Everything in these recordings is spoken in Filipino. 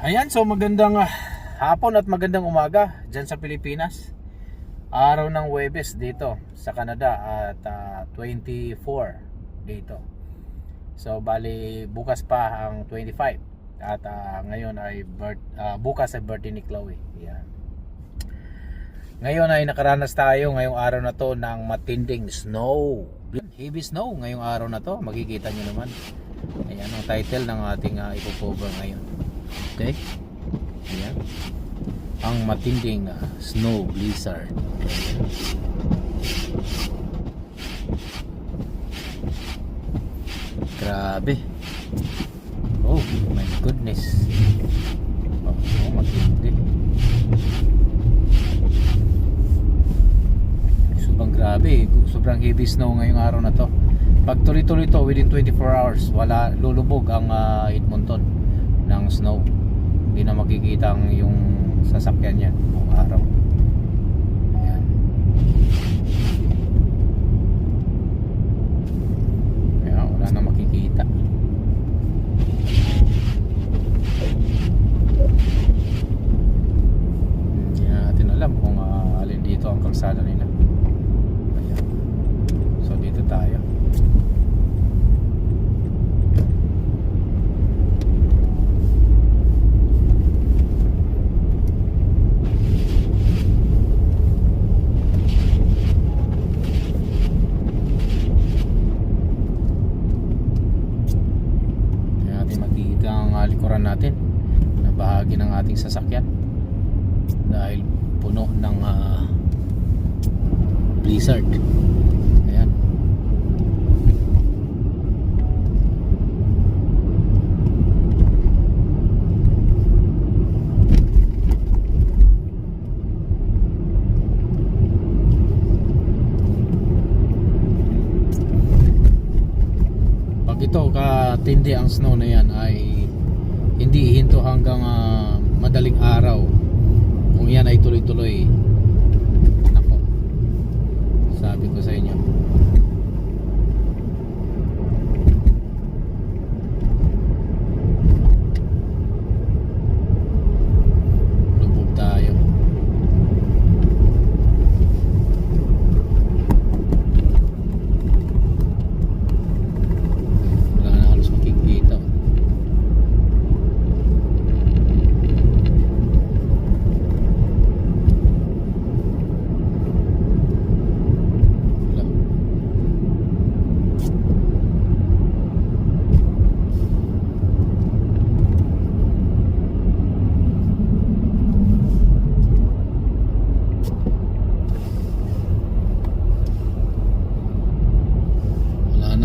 Ayan, so magandang hapon at magandang umaga dyan sa Pilipinas. Araw ng Huwebes dito sa Canada at 24 dito. So bali bukas pa ang 25 at ngayon ay bukas ay birthday ni Chloe. Ayan. Ngayon ay nakaranas tayo ngayong araw na to ng matinding snow. Heavy snow ngayong araw na to. Makikita nyo naman. Ayan ang title ng ating ipo-cover ngayon. Okay? Ayan. Ang matinding snow blizzard. Grabe. Oh my goodness. Oh, matindi. Sobrang grabe. Sobrang heavy snow ngayong araw na to. Pag tuloy-tuloy to within 24 hours, wala lulubog ang Edmonton ng snow. Hindi na makikita yung sasakyan niya buong araw. Ayan. Ayan, wala na makikita. Hindi natin alam kung alin dito ang kalsada nila. Ayan. So dito tayo. Likuran natin na bahagi ng ating sasakyan dahil puno ng blizzard. Ayan. Pag ito katindi ang snow na yan ay hindi hinto hanggang madaling araw. Kung yan ay tuloy-tuloy, nako, sabi ko sa inyo, lubog tayo. Wala na halos makikita.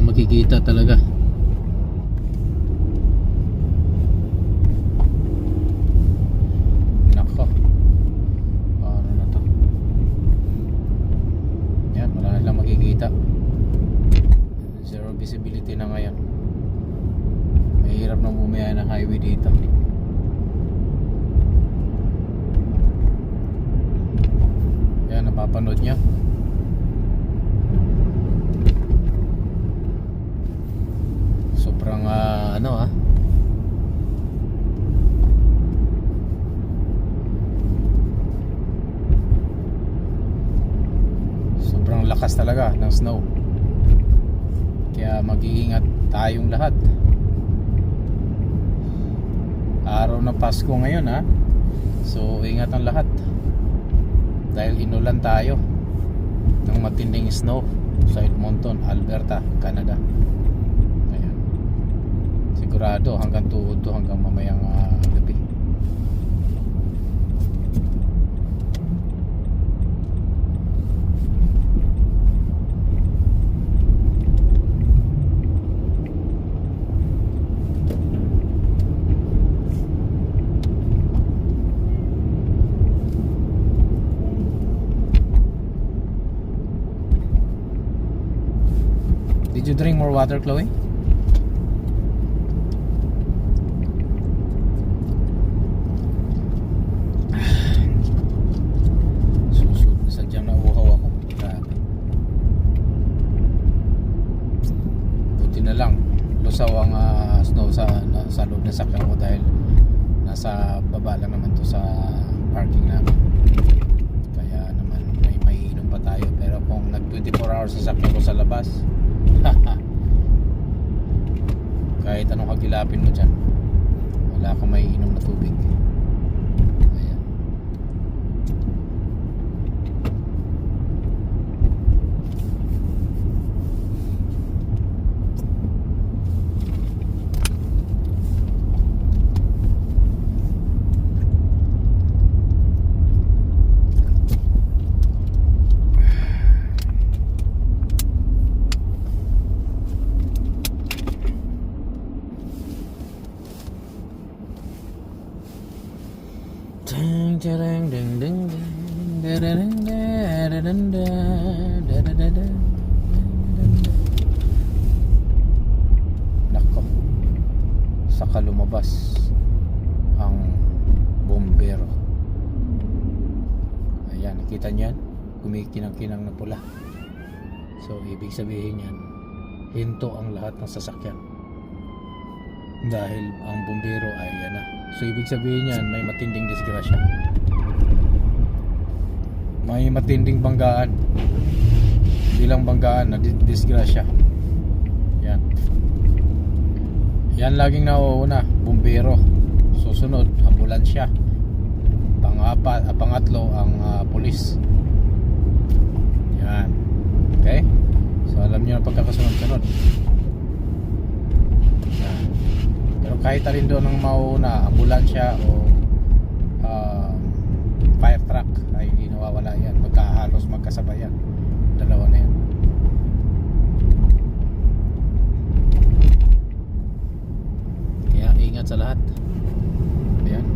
Makikita talaga. Nako, paano na to? Yan, wala na lang makikita. Zero visibility na ngayon. Mahirap na bumaya ng highway dito. Yan, napapanood nyo. Sobrang sobrang lakas talaga ng snow. Kaya mag-iingat tayong lahat. Araw ng Pasko ngayon So ingat ang lahat. Dahil inulan tayo ng matinding snow sa Edmonton, Alberta, Canada. Sigurado hanggang tuhod to hanggang mamayang gabi. Did you drink more water, Chloe? Lusaw ang snow sa loob ng sakyan ko dahil nasa baba lang naman to sa parking namin, kaya naman may maiinom pa tayo. Pero kung nag 24 hours sasakyan ko sa labas, kahit anong kagilapin mo dyan, wala kang maiinom na tubig. Ayan. Ding ding ding ding ding ding ding. Nako, saka lumabas ang bombero. Ayan, nakita niyan, kumikinang-kinang na pula. So ibig sabihin yan, hinto ang lahat ng sasakyan dahil ang bombero ay yan na. So ibig sabihin yan, may matinding disgrasya, may matinding banggaan, bilang banggaan na disgrasya. Yan, yan laging nauuna, bombero, susunod ambulansya, pangatlo ang pulis. Yan, okay, so alam niyo ang pagkakasunod-sunod. Yan. Pero kahit alin doon ang mauna, ambulansya o fire truck, ay hindi nawawala yan. Magkahalos magkasabay yan, dalawa na yan. Kaya ingat sa lahat. Ayan.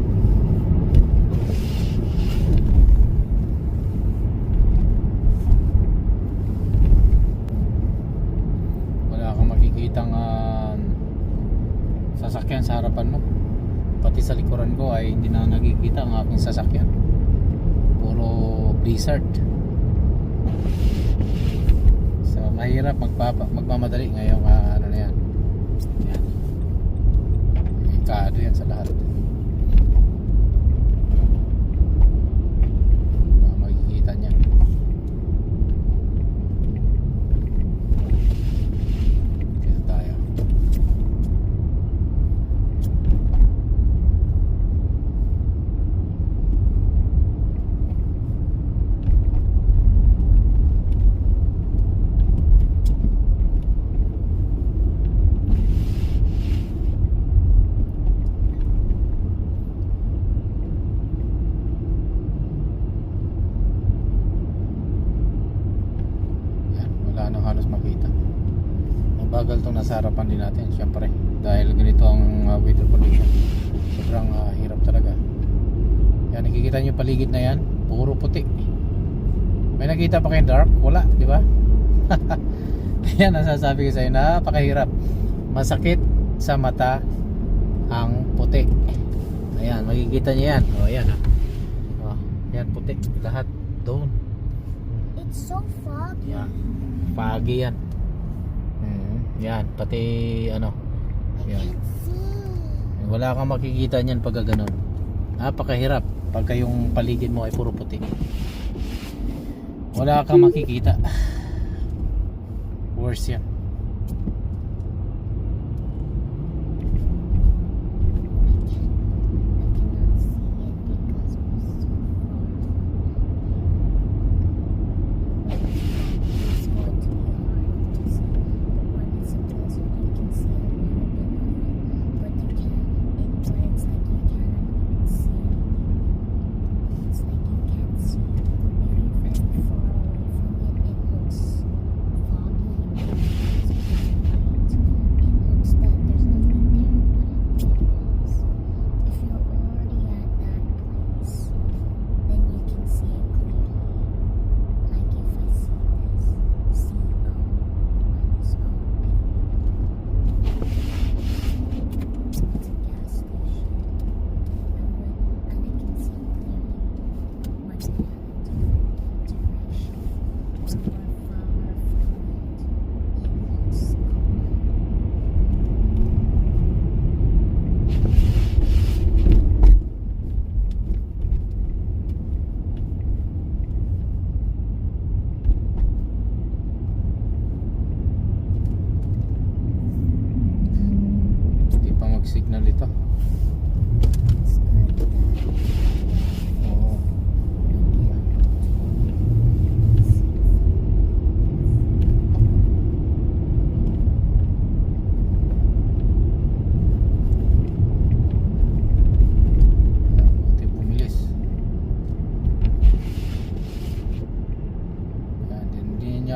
Wala kang makikitang sasakyan sa harapan mo. Pati sa likuran ko ay hindi na nakikita ang aking sasakyan. Puro blizzard. So mahirap magmamadali ngayong ano na yan. Yan. Ikado yan sa lahat. Makikita niya. Kaya tayo. Halos makita. Mabagal itong nasa harapan din natin, syempre, dahil ganito ang weather condition. Sobrang hirap talaga. Yan, nakikita nyo paligid na yan, puro puti. May nakita pa kayong dark? Wala, di ba? Yan, nasasabi ko sa inyo, napakahirap. Masakit sa mata ang puti. Ayan, makikita nyo yan. O, ayan ha. O, yan, puti. Lahat doon. It's so foggy. Yan. Foggy yan. Yan, pati ano. I Yan. can't see. Wala kang makikita niyan pag gano'n. Napakahirap pagka yung paligid mo ay puro puti. Wala kang makikita. Worse yan.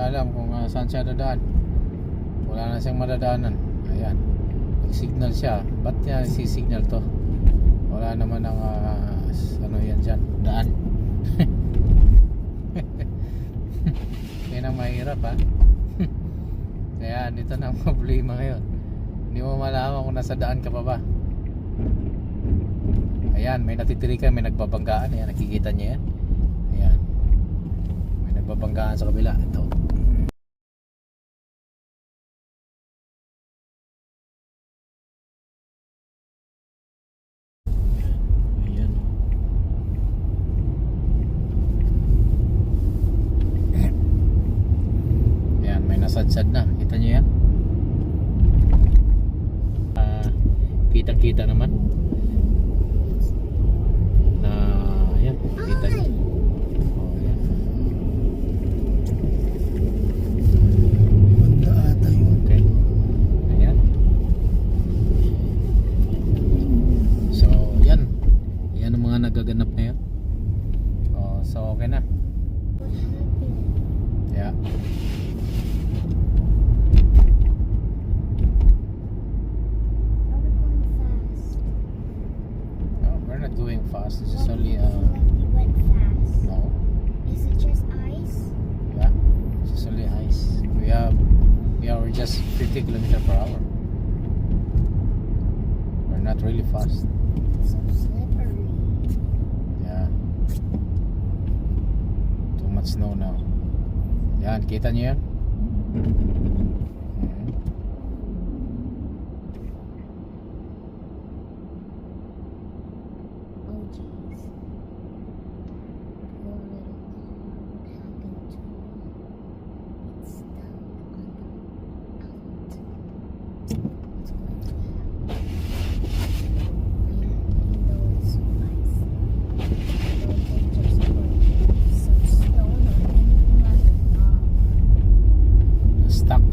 alam kung saan siya dadaan. Wala na siyang madadaanan. Ayan, nag-signal siya. Ba't niya si-signal to? Wala naman ang ano yan dyan, daan. Yan ang mahirap, ha. Kaya dito na ang problema ngayon. Hindi mo malaman kung nasa daan ka pa ba. Ayan, may natitirikan, may nagbabanggaan. Ayan, nakikita niya yan. Ayan, may nagbabanggaan sa kabila. Ito. Ayan. Ayan, may nasadsad na. Kita niyo yan? Kitang-kita naman. Na, ayan, kita niyo. Oh, ayan. Banda ata yun. Okay. Ayan. So, yan. Yan ang mga nagaganap ngayon. Oh, so okay na. What happened? Yeah. Are we going fast? No, we're not going fast. This is What only if we went fast? no. Is it just ice? Yeah. This is only ice. We're just 50 kilometers per hour. We're not really fast. So slippery. Yeah. Too much snow now. Yan, kita niyo yan? Mhm. Oh jeez. Poor little car. What happened to it? It's stuck on the out. What's going to happen? Even though it's so icy, they just put some stone or anything on the top. Stuck.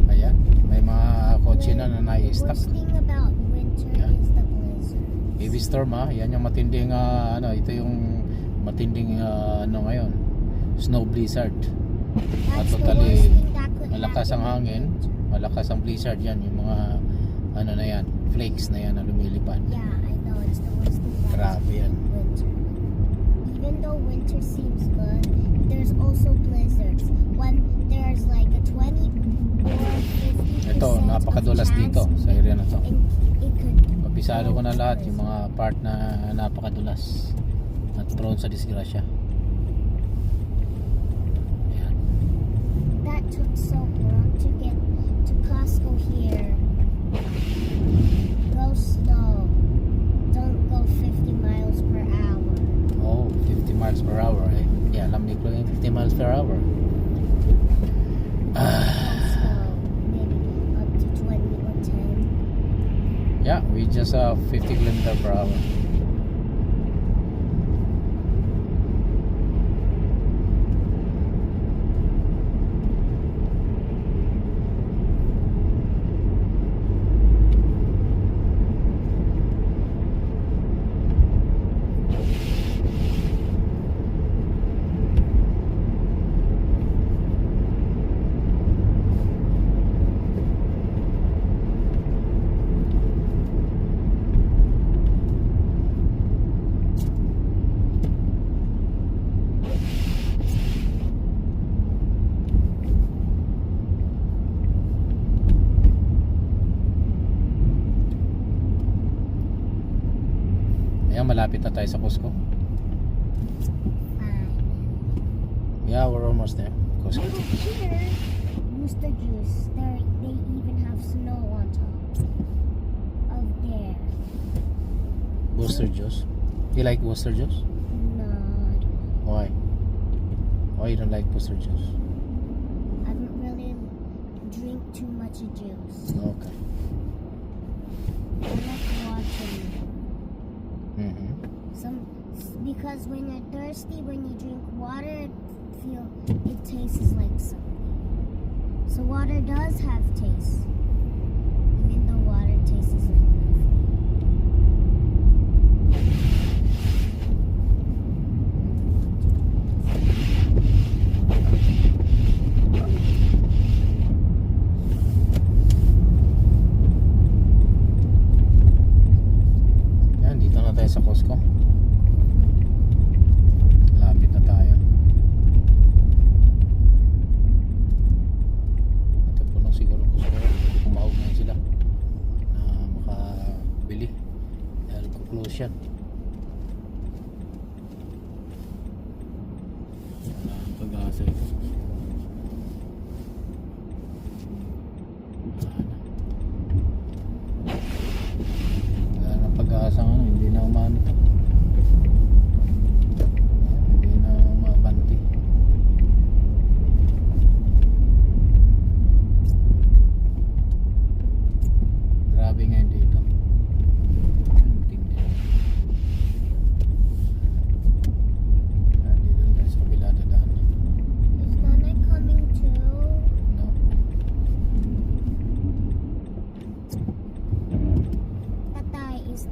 Ayan, may mga kotse na The nai-stuck. worst thing about winter Yeah. is the blizzards. Heavy storm, ha. Yan yung matinding ano, ito yung matinding ano ngayon. Snow blizzard. That's the totally worst thing that could malakas ang happen in hangin, winter. malakas ang blizzard yan, yung mga ano na yan, flakes na yan na lumilipad. Yeah, I know. It's the worst thing that Grabe yan. winter. Even though winter seems good, there's also blizzards. When there's like a 20 or 50% Ito, napakadulas of dito chance sa area na to. it could Kapisado ko na lahat yung mga part na napakadulas at prone sa disgrasya. Ayan. that took so long to get to Costco here. Go slow. Don't go 50 miles per hour. Oh, 50 miles per hour, eh. Yeah, alam ni Chloe, 50 miles per hour. Go slow. Maybe up to 20 or 10. Yeah, we just 50 kilometers per hour. Ayan, malapit na tayo sa Costco. Fine. Yeah, we're almost there. Costco. Over here, Booster Juice. They even have snow on top of there. Booster juice. You like Booster juice? No, Why? Why you don't like Booster juice? I don't really drink too much juice. Okay. I like water. Mm-hmm. Because when you're thirsty, when you drink water, it tastes like something. So water does have taste, even though water tastes like nothing. pag-asa ito. Wala na pag-asa nga, hindi na umano ito. Hindi na umabanti. Grabe ngayon dito. Ang tindi. Dito na tayo sa kabila dadaan. Is Nanay coming too? No. Tatay, is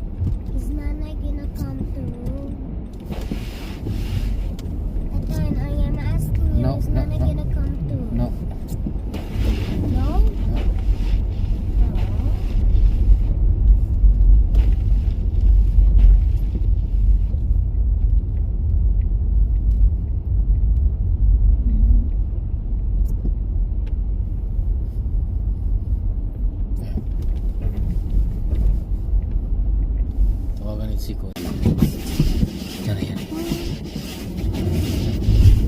Nanay gonna come too? Tatay, I am asking you, No, is no, Nanay no. gonna come too? No. No? No. Ayan. Tawagan ni Siko. Yan na yan.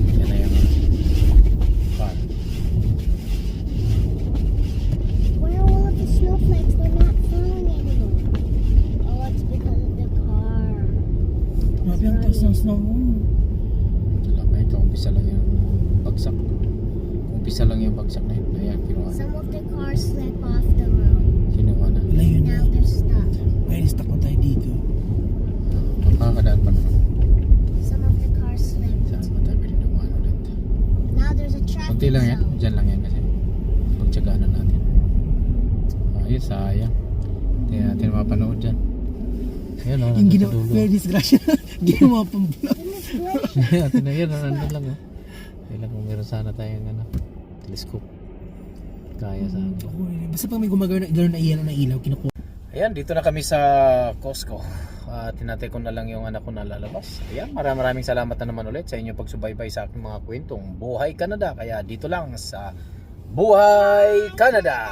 Yan na yung car. Where are all of the snowflakes? They're not falling anymore. Oh, it's because of the car. Grabe ang taas ng snow. Wala pa ito. Umpisa lang yung bagsak. Umpisa lang yung bagsak na yun. Ayan, kinuha na. Some of the cars slip off the road. Kinuha na. Wala yun. Now they're stuck. May stuck na tayo dito. Makakadaan pa naman. Some of the cars slipped. Saan pa tayo pwede dumaan ulit? Now there's a traffic Kunti lang yan. zone. Diyan lang yan kasi. Pagtsagaan na natin. Ayun, sayang. Hindi natin mapanood dyan. Ayan o, Yung nandun sa ginawa, dulo. kaya disgrasya. Ginawa pang vlog. Goodness gracious. Atin na yun, nandun lang o. Kailan kung meron sana tayong telescope. Kaya sa amin. Ako, basta pag may gumagawin na ilaw na ilaw, kinukuha. Ayan, dito na kami sa Costco. Tinatay ko na lang yung anak ko na lalabas. Ayan, maraming salamat na naman ulit sa inyong pagsubaybay sa aking mga kwentong Buhay Canada. Kaya dito lang sa Buhay Canada.